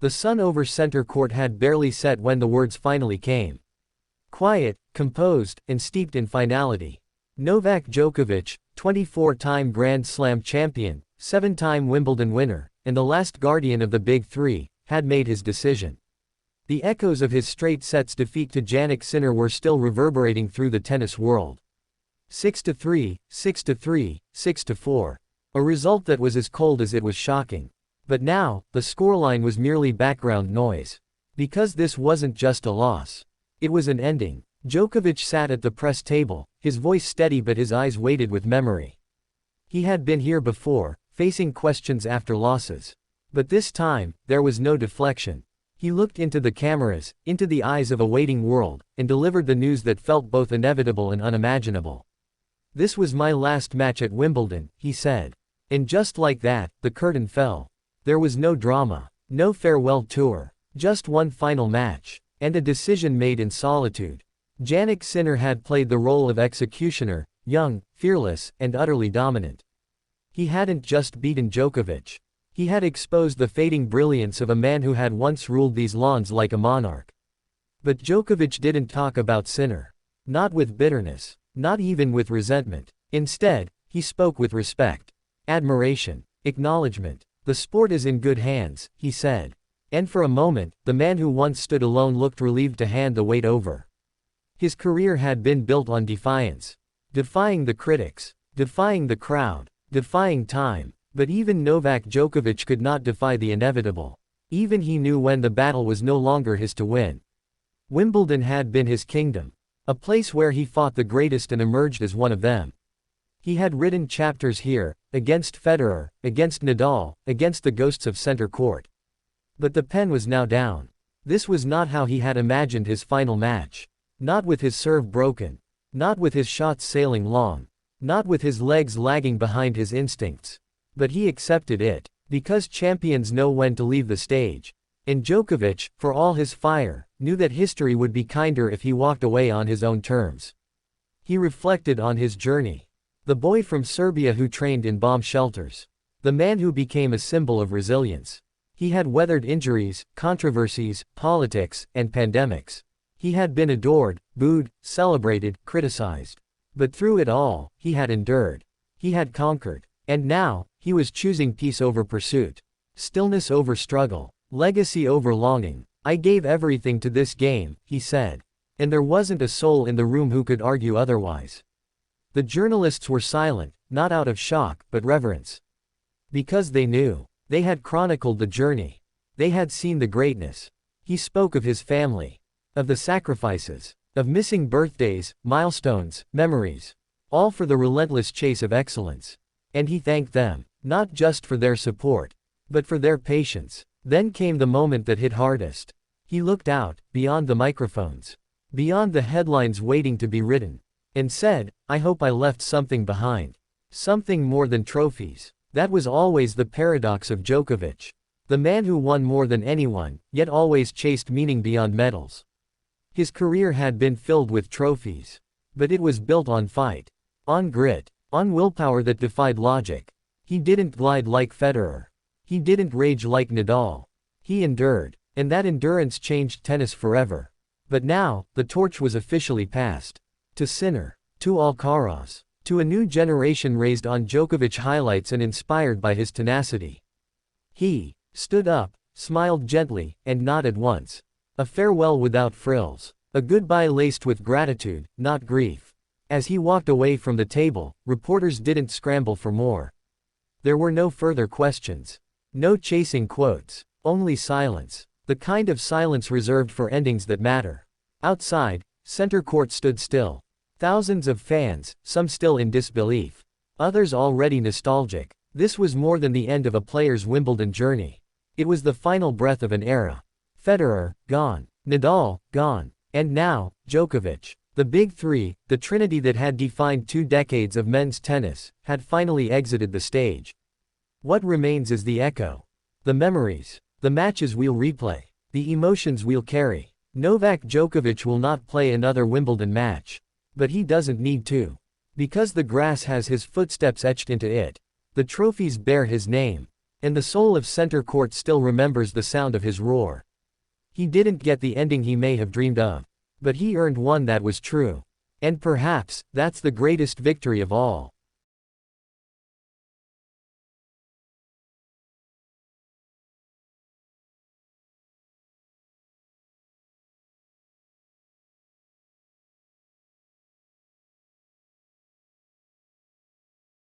The sun over center court had barely set when the words finally came. Quiet, composed, and steeped in finality. Novak Djokovic, 24-time Grand Slam champion, 7-time Wimbledon winner, and the last guardian of the Big Three, had made his decision. The echoes of his straight sets defeat to Jannik Sinner were still reverberating through the tennis world. 6-3, 6-3, 6-4. A result that was as cold as it was shocking. But now, the scoreline was merely background noise. Because this wasn't just a loss. It was an ending. Djokovic sat at the press table, his voice steady but his eyes weighted with memory. He had been here before, facing questions after losses. But this time, there was no deflection. He looked into the cameras, into the eyes of a waiting world, and delivered the news that felt both inevitable and unimaginable. "This was my last match at Wimbledon," he said. And just like that, the curtain fell. There was no drama, no farewell tour, just one final match, and a decision made in solitude. Jannik Sinner had played the role of executioner, young, fearless, and utterly dominant. He hadn't just beaten Djokovic. He had exposed the fading brilliance of a man who had once ruled these lawns like a monarch. But Djokovic didn't talk about Sinner. Not with bitterness. Not even with resentment. Instead, he spoke with respect. Admiration. Acknowledgement. "The sport is in good hands," he said. And for a moment, the man who once stood alone looked relieved to hand the weight over. His career had been built on defiance. Defying the critics. Defying the crowd. Defying time. But even Novak Djokovic could not defy the inevitable. Even he knew when the battle was no longer his to win. Wimbledon had been his kingdom. A place where he fought the greatest and emerged as one of them. He had written chapters here, against Federer, against Nadal, against the ghosts of center court. But the pen was now down. This was not how he had imagined his final match. Not with his serve broken. Not with his shots sailing long. Not with his legs lagging behind his instincts. But he accepted it, because champions know when to leave the stage. And Djokovic, for all his fire, knew that history would be kinder if he walked away on his own terms. He reflected on his journey. The boy from Serbia who trained in bomb shelters. The man who became a symbol of resilience. He had weathered injuries, controversies, politics, and pandemics. He had been adored, booed, celebrated, criticized. But through it all, he had endured. He had conquered. And now, he was choosing peace over pursuit. Stillness over struggle. Legacy over longing. "I gave everything to this game," he said. And there wasn't a soul in the room who could argue otherwise. The journalists were silent, not out of shock, but reverence. Because they knew. They had chronicled the journey. They had seen the greatness. He spoke of his family. Of the sacrifices. Of missing birthdays, milestones, memories. All for the relentless chase of excellence. And he thanked them, not just for their support, but for their patience. Then came the moment that hit hardest. He looked out, beyond the microphones. Beyond the headlines waiting to be written. And said, "I hope I left something behind. Something more than trophies." That was always the paradox of Djokovic. The man who won more than anyone, yet always chased meaning beyond medals. His career had been filled with trophies. But it was built on fight. On grit. On willpower that defied logic. He didn't glide like Federer. He didn't rage like Nadal. He endured. And that endurance changed tennis forever. But now, the torch was officially passed. To Sinner. To Alcaraz. To a new generation raised on Djokovic highlights and inspired by his tenacity. He stood up, smiled gently, and nodded once. A farewell without frills. A goodbye laced with gratitude, not grief. As he walked away from the table, reporters didn't scramble for more. There were no further questions. No chasing quotes. Only silence. The kind of silence reserved for endings that matter. Outside, center court stood still. Thousands of fans, some still in disbelief. Others already nostalgic. This was more than the end of a player's Wimbledon journey. It was the final breath of an era. Federer, gone. Nadal, gone. And now, Djokovic. The Big Three, the trinity that had defined 2 decades of men's tennis, had finally exited the stage. What remains is the echo. The memories. The matches we'll replay. The emotions we'll carry. Novak Djokovic will not play another Wimbledon match. But he doesn't need to. Because the grass has his footsteps etched into it. The trophies bear his name. And the soul of center court still remembers the sound of his roar. He didn't get the ending he may have dreamed of. But he earned one that was true. And perhaps, that's the greatest victory of all.